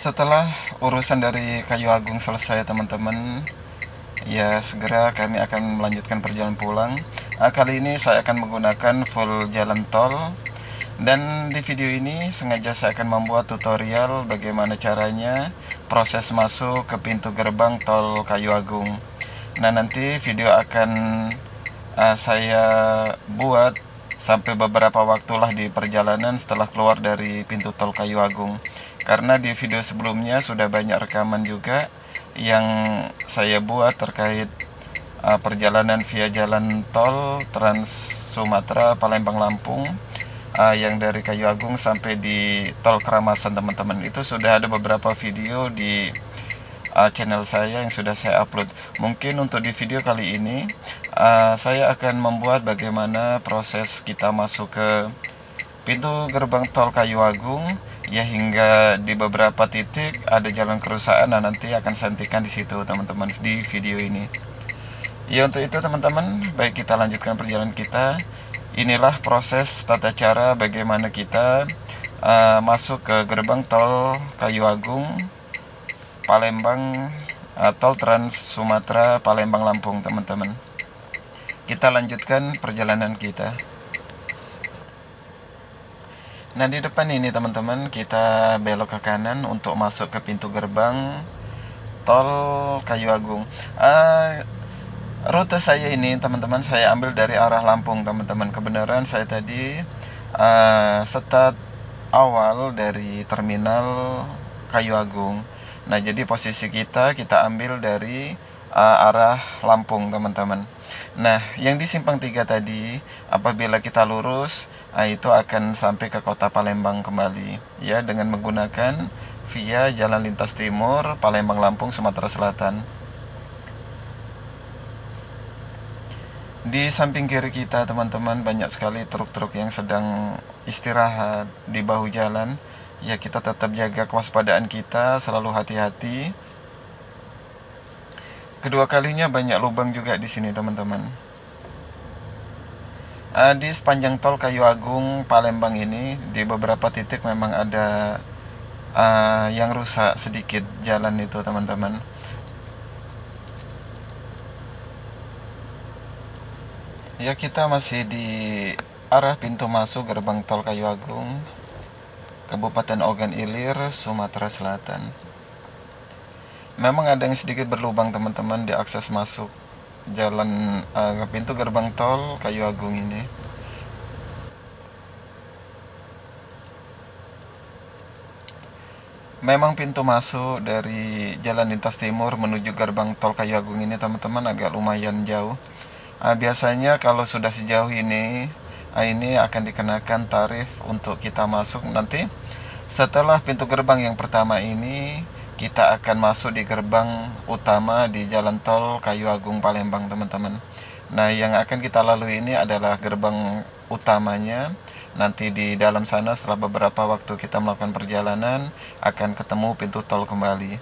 Setelah urusan dari Kayu Agung selesai teman-teman, ya segera kami akan melanjutkan perjalanan pulang. Kali ini saya akan menggunakan full jalan tol. Dan di video ini sengaja saya akan membuat tutorial bagaimana caranya proses masuk ke pintu gerbang tol Kayu Agung. Nah, nanti video akan saya buat sampai beberapa waktulah di perjalanan setelah keluar dari pintu tol Kayu Agung. Karena di video sebelumnya sudah banyak rekaman juga yang saya buat terkait perjalanan via jalan tol Trans Sumatera Palembang Lampung, yang dari Kayu Agung sampai di tol Keramasan teman-teman. Itu sudah ada beberapa video di channel saya yang sudah saya upload. Mungkin untuk di video kali ini saya akan membuat bagaimana proses kita masuk ke pintu gerbang tol Kayu Agung, ya, hingga di beberapa titik ada jalan kerusakan. Nah, nanti akan saya hentikan di situ teman-teman di video ini. Ya, untuk itu teman-teman, baik kita lanjutkan perjalanan kita. Inilah proses tata cara bagaimana kita masuk ke gerbang tol Kayu Agung Palembang, tol Trans Sumatera Palembang Lampung teman-teman. Kita lanjutkan perjalanan kita. Nah, di depan ini teman-teman, kita belok ke kanan untuk masuk ke pintu gerbang tol Kayu Agung. Rute saya ini teman-teman, saya ambil dari arah Lampung teman-teman. Kebenaran saya tadi start awal dari terminal Kayu Agung. Nah, jadi posisi kita ambil dari arah Lampung teman-teman. Nah, yang di simpang 3 tadi, apabila kita lurus, itu akan sampai ke kota Palembang kembali, ya, dengan menggunakan via jalan lintas timur Palembang Lampung Sumatera Selatan. Di samping kiri kita teman-teman, banyak sekali truk-truk yang sedang istirahat di bahu jalan. Ya, kita tetap jaga kewaspadaan kita, selalu hati-hati. Kedua kalinya banyak lubang juga di sini teman-teman. Di sepanjang tol Kayu Agung Palembang ini, di beberapa titik memang ada yang rusak sedikit jalan itu teman-teman. Ya, kita masih di arah pintu masuk gerbang tol Kayu Agung, Kabupaten Ogan Ilir, Sumatera Selatan. Memang ada yang sedikit berlubang teman-teman di akses masuk jalan ke pintu gerbang tol Kayu Agung ini. Memang pintu masuk dari jalan lintas timur menuju gerbang tol Kayu Agung ini teman-teman agak lumayan jauh. Biasanya kalau sudah sejauh ini akan dikenakan tarif untuk kita masuk. Nanti setelah pintu gerbang yang pertama ini, kita akan masuk di gerbang utama di jalan tol Kayu Agung Palembang teman-teman. Nah, yang akan kita lalui ini adalah gerbang utamanya. Nanti di dalam sana setelah beberapa waktu kita melakukan perjalanan, akan ketemu pintu tol kembali.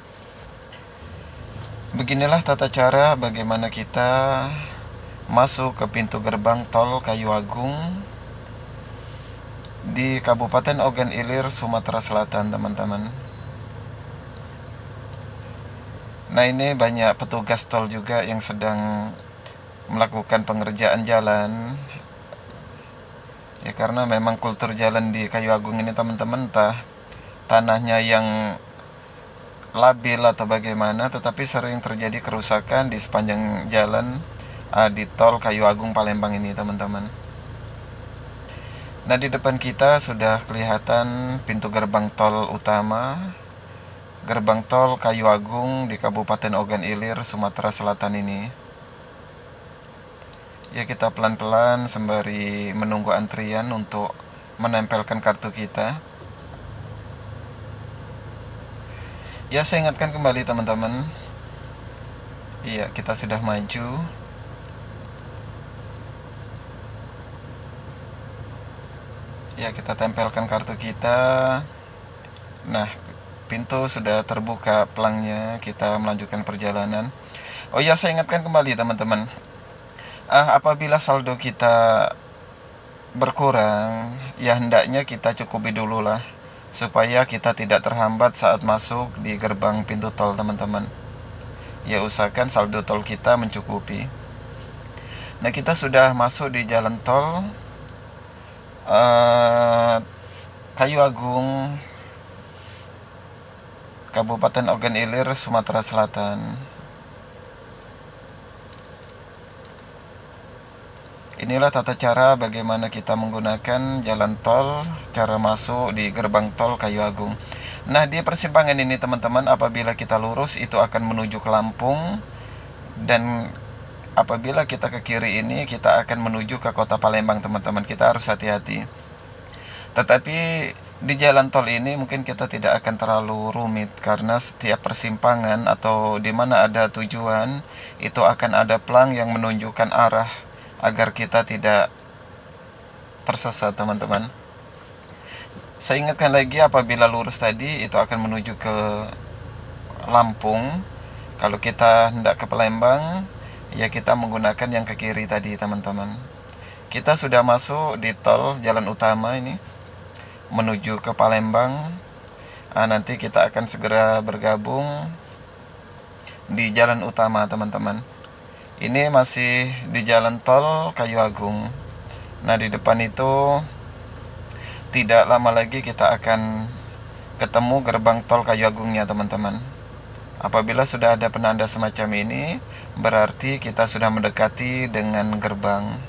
Beginilah tata cara bagaimana kita masuk ke pintu gerbang tol Kayu Agung di Kabupaten Ogan Ilir, Sumatera Selatan teman-teman. Nah, ini banyak petugas tol juga yang sedang melakukan pengerjaan jalan. Ya, karena memang kultur jalan di Kayu Agung ini teman-teman, entah tanahnya yang labil atau bagaimana, tetapi sering terjadi kerusakan di sepanjang jalan di tol Kayu Agung Palembang ini teman-teman. Nah, di depan kita sudah kelihatan pintu gerbang tol utama gerbang tol Kayu Agung di Kabupaten Ogan Ilir, Sumatera Selatan ini. Ya, kita pelan-pelan sembari menunggu antrian untuk menempelkan kartu kita. Ya, saya ingatkan kembali teman-teman. Iya, kita sudah maju. Ya, kita tempelkan kartu kita. Nah, pintu sudah terbuka pelangnya, kita melanjutkan perjalanan. Oh ya, saya ingatkan kembali teman-teman, apabila saldo kita berkurang, ya hendaknya kita cukupi dulu lah supaya kita tidak terhambat saat masuk di gerbang pintu tol teman-teman. Ya usahakan saldo tol kita mencukupi. Nah, kita sudah masuk di jalan tol Kayu Agung, Kabupaten Ogan Ilir, Sumatera Selatan. Inilah tata cara bagaimana kita menggunakan jalan tol, cara masuk di gerbang tol Kayu Agung. Nah, di persimpangan ini teman-teman, apabila kita lurus itu akan menuju ke Lampung, dan apabila kita ke kiri ini kita akan menuju ke kota Palembang teman-teman. Kita harus hati-hati. Tetapi di jalan tol ini mungkin kita tidak akan terlalu rumit, karena setiap persimpangan atau di mana ada tujuan itu akan ada pelang yang menunjukkan arah agar kita tidak tersesat teman-teman. Saya ingatkan lagi, apabila lurus tadi itu akan menuju ke Lampung. Kalau kita hendak ke Palembang, ya kita menggunakan yang ke kiri tadi teman-teman. Kita sudah masuk di tol jalan utama ini menuju ke Palembang. Nanti kita akan segera bergabung di jalan utama teman-teman. Ini masih di jalan tol Kayu Agung. Nah, di depan itu tidak lama lagi kita akan ketemu gerbang tol Kayu Agungnya teman-teman. Apabila sudah ada penanda semacam ini, berarti kita sudah mendekati dengan gerbang.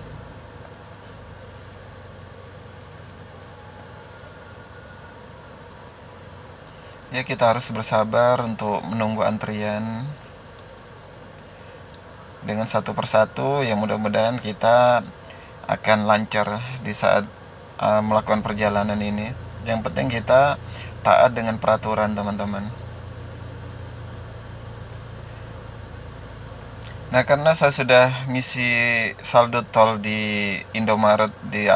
Ya, kita harus bersabar untuk menunggu antrian dengan satu persatu. Ya, mudah-mudahan kita akan lancar di saat melakukan perjalanan ini. Yang penting kita taat dengan peraturan teman-teman. Nah, karena saya sudah ngisi saldo tol di Indomaret di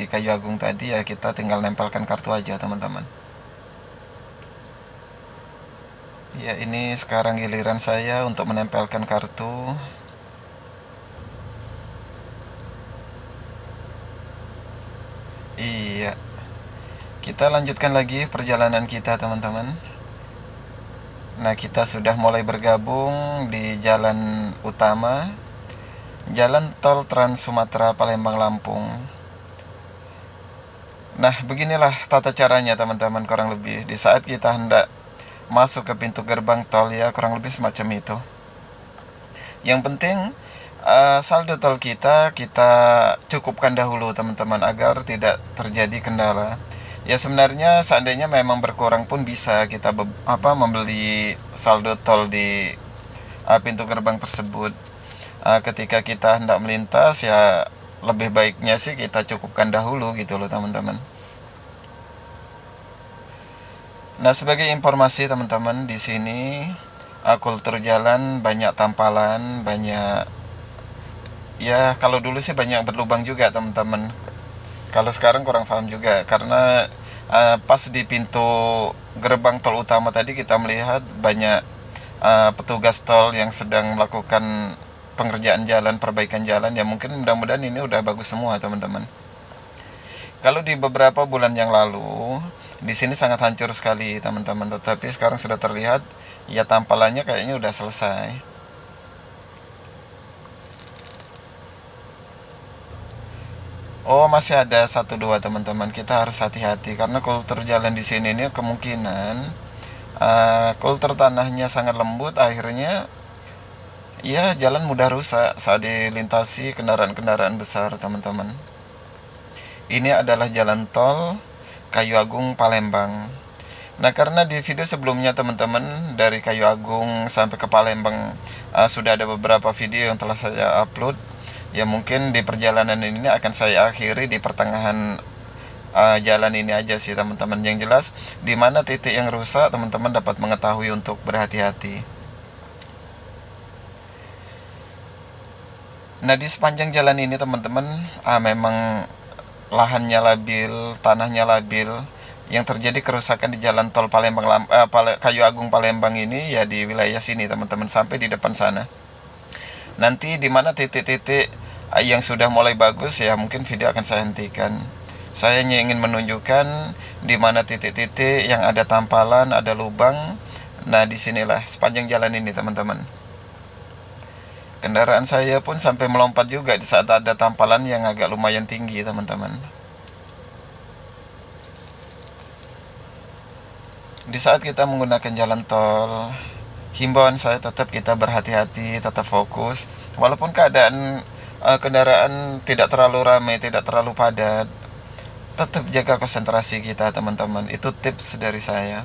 Kayu Agung tadi, ya kita tinggal nempelkan kartu aja teman-teman. Ya, ini sekarang giliran saya untuk menempelkan kartu. Iya, kita lanjutkan lagi perjalanan kita teman-teman. Nah, kita sudah mulai bergabung di jalan utama, jalan tol Trans Sumatera Palembang Lampung. Nah, beginilah tata caranya teman-teman, kurang lebih di saat kita hendak masuk ke pintu gerbang tol, ya kurang lebih semacam itu. Yang penting saldo tol kita cukupkan dahulu teman-teman, agar tidak terjadi kendala. Ya, sebenarnya seandainya memang berkurang pun bisa kita membeli saldo tol di pintu gerbang tersebut. Ketika kita hendak melintas, ya lebih baiknya sih kita cukupkan dahulu gitu loh teman-teman. Nah, sebagai informasi teman-teman, di sini kultur jalan banyak tampalan, banyak, ya kalau dulu sih banyak berlubang juga teman-teman. Kalau sekarang kurang paham juga, karena pas di pintu gerbang tol utama tadi kita melihat banyak petugas tol yang sedang melakukan pengerjaan jalan, perbaikan jalan. Ya mungkin mudah-mudahan ini udah bagus semua teman-teman. Kalau di beberapa bulan yang lalu di sini sangat hancur sekali teman-teman, tetapi sekarang sudah terlihat ya tampalannya kayaknya udah selesai. Oh, masih ada 1-2 teman-teman. Kita harus hati-hati karena kultur jalan di sini ini kemungkinan kultur tanahnya sangat lembut, akhirnya ya jalan mudah rusak saat dilintasi kendaraan-kendaraan besar teman-teman. Ini adalah jalan tol Kayu Agung Palembang. Nah, karena di video sebelumnya teman-teman dari Kayu Agung sampai ke Palembang sudah ada beberapa video yang telah saya upload. Ya mungkin di perjalanan ini akan saya akhiri di pertengahan jalan ini aja sih teman-teman. Yang jelas di mana titik yang rusak teman-teman dapat mengetahui untuk berhati-hati. Nah, di sepanjang jalan ini teman-teman memang lahannya labil, tanahnya labil. Yang terjadi kerusakan di jalan tol Kayu Agung Palembang ini ya di wilayah sini teman-teman, sampai di depan sana. Nanti di mana titik-titik yang sudah mulai bagus, ya mungkin video akan saya hentikan. Saya hanya ingin menunjukkan di mana titik-titik yang ada tampalan, ada lubang. Nah, disinilah sepanjang jalan ini teman-teman. Kendaraan saya pun sampai melompat juga di saat ada tampalan yang agak lumayan tinggi teman-teman. Di saat kita menggunakan jalan tol, himbauan saya tetap kita berhati-hati, tetap fokus. Walaupun keadaan kendaraan tidak terlalu ramai, tidak terlalu padat, tetap jaga konsentrasi kita teman-teman. Itu tips dari saya.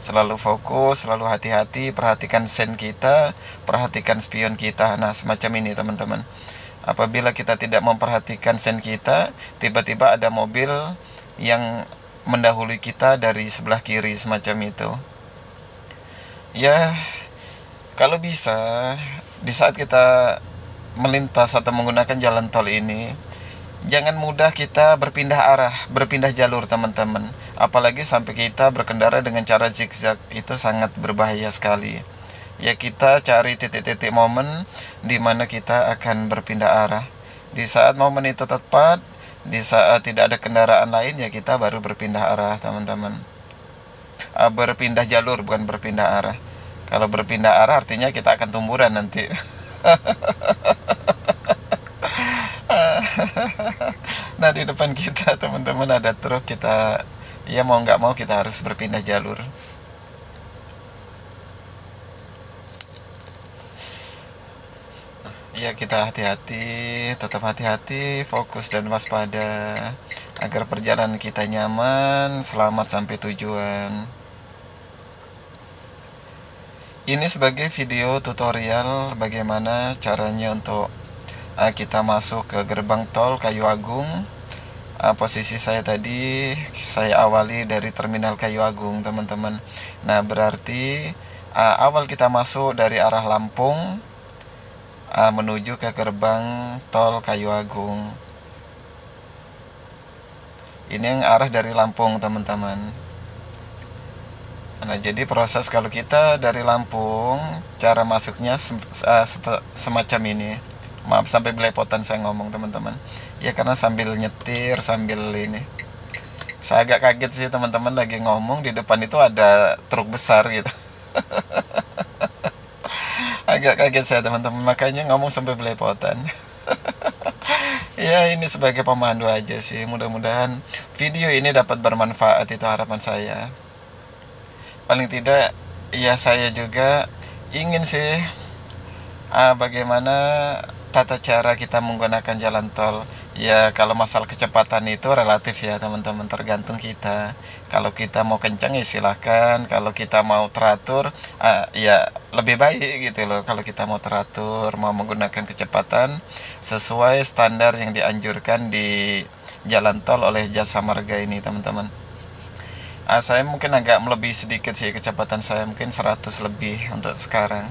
Selalu fokus, selalu hati-hati, perhatikan sen kita, perhatikan spion kita. Nah, semacam ini teman-teman. Apabila kita tidak memperhatikan sen kita, tiba-tiba ada mobil yang mendahului kita dari sebelah kiri, semacam itu. Ya, kalau bisa, di saat kita melintas atau menggunakan jalan tol ini, jangan mudah kita berpindah arah, berpindah jalur teman-teman. Apalagi sampai kita berkendara dengan cara zigzag, itu sangat berbahaya sekali. Ya, kita cari titik-titik momen di mana kita akan berpindah arah. Di saat momen itu tepat, di saat tidak ada kendaraan lain, ya kita baru berpindah arah teman-teman. Berpindah jalur, bukan berpindah arah. Kalau berpindah arah artinya kita akan tumburan nanti. Nah, di depan kita teman-teman ada truk, kita ya mau nggak mau kita harus berpindah jalur. Ya, kita hati-hati, tetap hati-hati, fokus dan waspada agar perjalanan kita nyaman, selamat sampai tujuan. Ini sebagai video tutorial bagaimana caranya untuk kita masuk ke gerbang tol Kayu Agung. Posisi saya tadi, saya awali dari terminal Kayu Agung teman-teman. Nah, berarti awal kita masuk dari arah Lampung menuju ke gerbang tol Kayu Agung. Ini yang arah dari Lampung teman-teman. Nah, jadi proses kalau kita dari Lampung, cara masuknya semacam ini. Maaf sampai belepotan saya ngomong teman-teman. Ya, karena sambil nyetir, sambil ini. Saya agak kaget sih teman-teman, lagi ngomong di depan itu ada truk besar gitu. Agak kaget saya teman-teman, makanya ngomong sampai belepotan. Ya, ini sebagai pemandu aja sih. Mudah-mudahan video ini dapat bermanfaat, itu harapan saya. Paling tidak, ya saya juga ingin sih bagaimana tata cara kita menggunakan jalan tol. Ya, kalau masalah kecepatan itu relatif ya teman-teman, tergantung kita. Kalau kita mau kencang ya silahkan, kalau kita mau teratur ya lebih baik gitu loh. Kalau kita mau teratur, mau menggunakan kecepatan sesuai standar yang dianjurkan di jalan tol oleh Jasa Marga ini teman-teman. Saya mungkin agak melebihi sedikit sih kecepatan saya, mungkin 100 lebih untuk sekarang.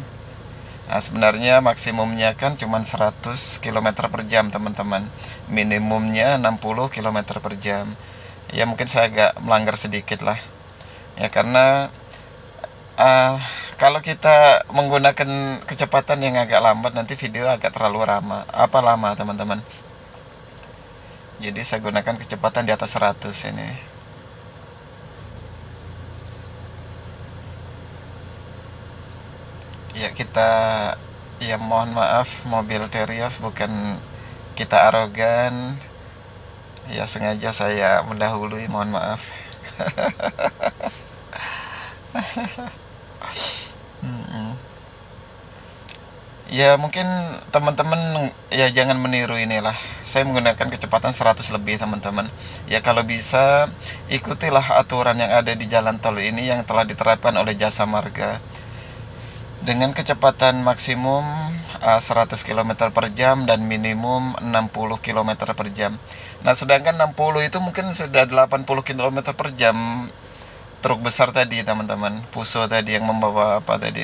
Sebenarnya maksimumnya kan cuma 100 km per jam teman-teman, minimumnya 60 km per jam. Ya, mungkin saya agak melanggar sedikit lah ya, karena kalau kita menggunakan kecepatan yang agak lambat, nanti video agak terlalu lama teman-teman. Jadi saya gunakan kecepatan di atas 100 ini. Ya, ya mohon maaf, mobil Terios, bukan kita arogan. Ya, sengaja saya mendahului, mohon maaf. Ya, mungkin teman-teman ya jangan meniru inilah. Saya menggunakan kecepatan 100 lebih teman-teman. Ya, kalau bisa ikutilah aturan yang ada di jalan tol ini yang telah diterapkan oleh Jasa Marga. Dengan kecepatan maksimum 100 km per jam dan minimum 60 km per jam. Nah, sedangkan 60 itu mungkin sudah 80 km per jam. Truk besar tadi teman-teman, Fuso tadi yang membawa apa tadi,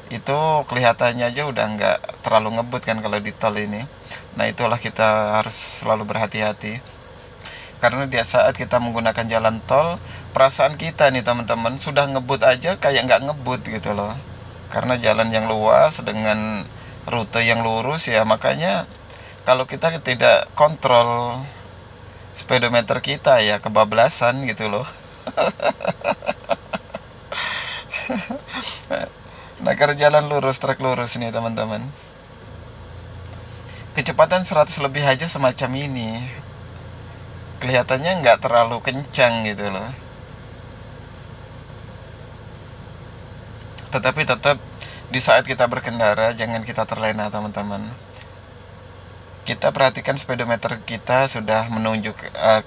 itu kelihatannya aja udah nggak terlalu ngebut kan kalau di tol ini. Nah, itulah kita harus selalu berhati-hati. Karena di saat kita menggunakan jalan tol, perasaan kita nih teman-teman, sudah ngebut aja kayak nggak ngebut gitu loh. Karena jalan yang luas dengan rute yang lurus ya, makanya kalau kita tidak kontrol speedometer kita ya kebablasan gitu loh. Nah, karena jalan lurus, trek lurus nih teman-teman, kecepatan 100 lebih aja semacam ini kelihatannya nggak terlalu kencang gitu loh. Tetapi tetap di saat kita berkendara jangan kita terlena teman-teman. Kita perhatikan speedometer kita sudah menunjuk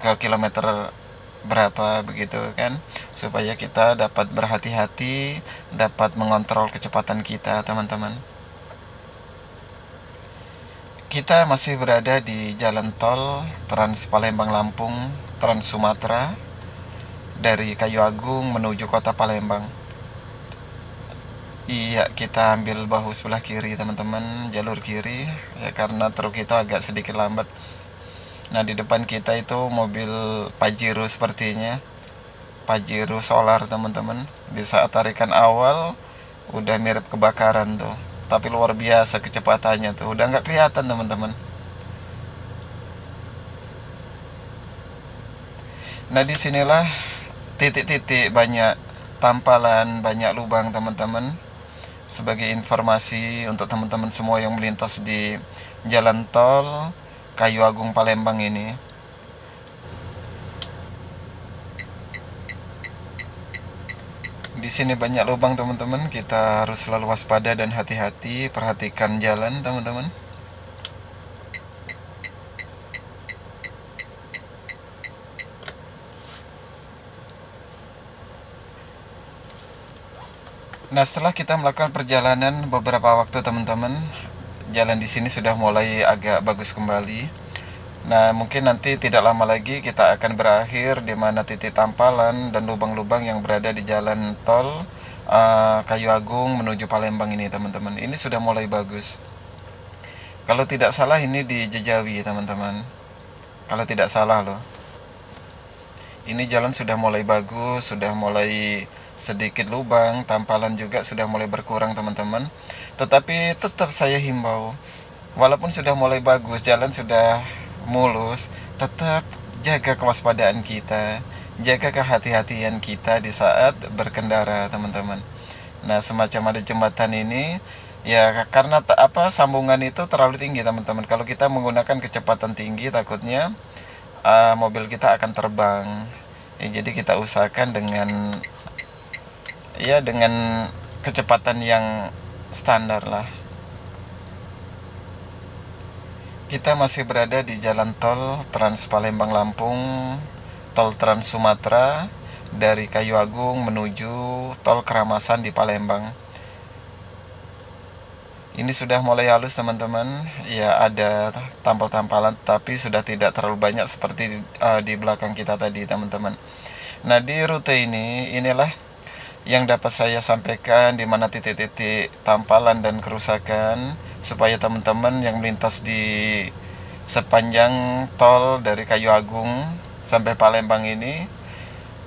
ke kilometer berapa begitu kan, supaya kita dapat berhati-hati, dapat mengontrol kecepatan kita teman-teman. Kita masih berada di jalan tol Trans Palembang Lampung, Trans Sumatera, dari Kayu Agung menuju kota Palembang. Iya, kita ambil bahu sebelah kiri teman-teman, jalur kiri ya, karena truk itu agak sedikit lambat. Nah, di depan kita itu mobil Pajero sepertinya, Pajero solar teman-teman. Di saat tarikan awal udah mirip kebakaran tuh, tapi luar biasa kecepatannya tuh, udah nggak kelihatan teman-teman. Nah, disinilah titik-titik banyak tampalan, banyak lubang teman-teman. Sebagai informasi untuk teman-teman semua yang melintas di jalan tol Kayu Agung Palembang ini. Di sini banyak lubang teman-teman, kita harus selalu waspada dan hati-hati, perhatikan jalan teman-teman. Nah, setelah kita melakukan perjalanan beberapa waktu teman-teman, jalan di sini sudah mulai agak bagus kembali. Nah, mungkin nanti tidak lama lagi kita akan berakhir di mana titik tampalan dan lubang-lubang yang berada di jalan tol Kayu Agung menuju Palembang ini teman-teman. Ini sudah mulai bagus. Kalau tidak salah ini di Jejawi teman-teman. Kalau tidak salah loh. Ini jalan sudah mulai bagus, sudah mulai sedikit lubang, tampalan juga sudah mulai berkurang teman-teman. Tetapi tetap saya himbau, walaupun sudah mulai bagus, jalan sudah mulus, tetap jaga kewaspadaan kita, jaga kehati-hatian kita di saat berkendara teman-teman. Nah, semacam ada jembatan ini ya, karena sambungan itu terlalu tinggi teman-teman. Kalau kita menggunakan kecepatan tinggi takutnya mobil kita akan terbang ya, jadi kita usahakan dengan kecepatan yang standar lah. Kita masih berada di jalan tol Trans Palembang Lampung, tol Trans Sumatera, dari Kayu Agung menuju tol Keramasan di Palembang. Ini sudah mulai halus teman-teman. Ya, ada tampal-tampalan tapi sudah tidak terlalu banyak seperti di belakang kita tadi teman-teman. Nah, di rute inilah yang dapat saya sampaikan, di mana titik-titik tampalan dan kerusakan, supaya teman-teman yang melintas di sepanjang tol dari Kayu Agung sampai Palembang ini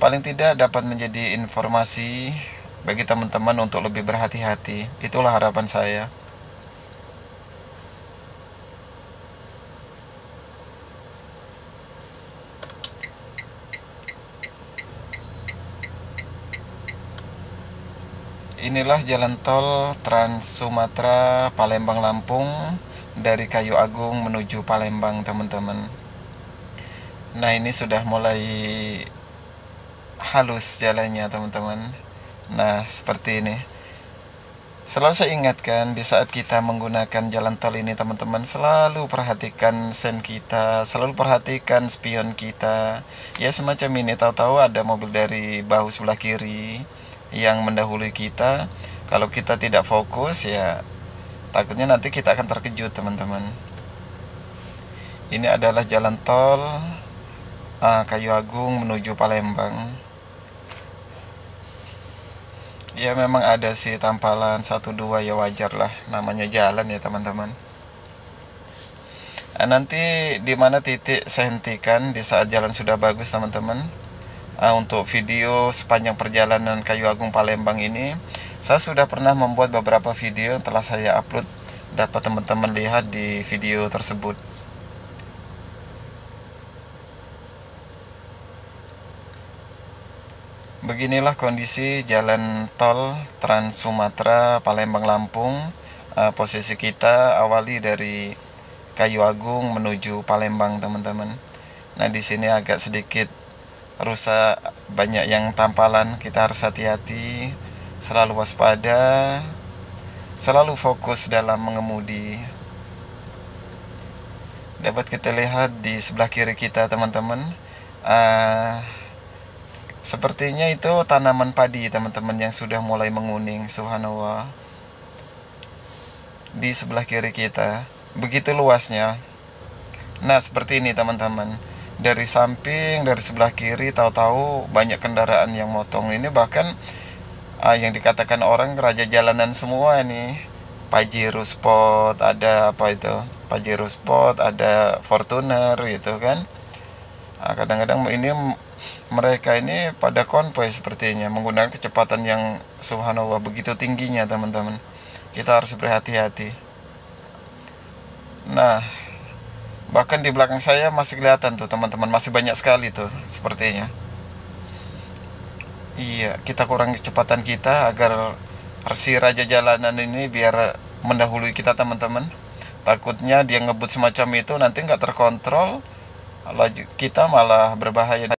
paling tidak dapat menjadi informasi bagi teman-teman untuk lebih berhati-hati. Itulah harapan saya. Inilah jalan tol Trans Sumatera Palembang Lampung dari Kayu Agung menuju Palembang teman-teman. Nah, ini sudah mulai halus jalannya teman-teman. Nah, seperti ini. Selalu saya ingatkan di saat kita menggunakan jalan tol ini teman-teman, selalu perhatikan sen kita, selalu perhatikan spion kita. Ya, semacam ini, tahu-tahu ada mobil dari bahu sebelah kiri yang mendahului kita. Kalau kita tidak fokus ya takutnya nanti kita akan terkejut teman-teman. Ini adalah jalan tol Kayu Agung menuju Palembang. Ya, memang ada sih tampalan 1-2 ya, wajar lah, namanya jalan ya teman-teman. Nanti di mana titik saya hentikan di saat jalan sudah bagus teman-teman. Untuk video sepanjang perjalanan Kayu Agung Palembang ini, saya sudah pernah membuat beberapa video yang telah saya upload, dapat teman-teman lihat di video tersebut. Beginilah kondisi jalan tol Trans Sumatera Palembang Lampung. Posisi kita awali dari Kayu Agung menuju Palembang, teman-teman. Nah, di sini agak sedikit rusak, banyak yang tampalan. Kita harus hati-hati, selalu waspada, selalu fokus dalam mengemudi. Dapat kita lihat di sebelah kiri kita, teman-teman. Ah, Sepertinya itu tanaman padi, teman-teman, yang sudah mulai menguning. Subhanallah. Di sebelah kiri kita, begitu luasnya. Nah, seperti ini, teman-teman. Dari samping, dari sebelah kiri, tahu-tahu banyak kendaraan yang motong. Ini bahkan yang dikatakan orang raja jalanan semua nih. Pajero Sport, ada apa itu? Pajero Sport, ada Fortuner gitu kan. Kadang-kadang ini mereka ini pada konvoy sepertinya menggunakan kecepatan yang subhanallah begitu tingginya, teman-teman. Kita harus berhati-hati. Nah, bahkan di belakang saya masih kelihatan tuh, teman-teman, masih banyak sekali tuh sepertinya. Iya, kita kurangi kecepatan kita agar si raja jalanan ini biar mendahului kita, teman-teman. Takutnya dia ngebut semacam itu nanti nggak terkontrol, laju kita malah berbahaya.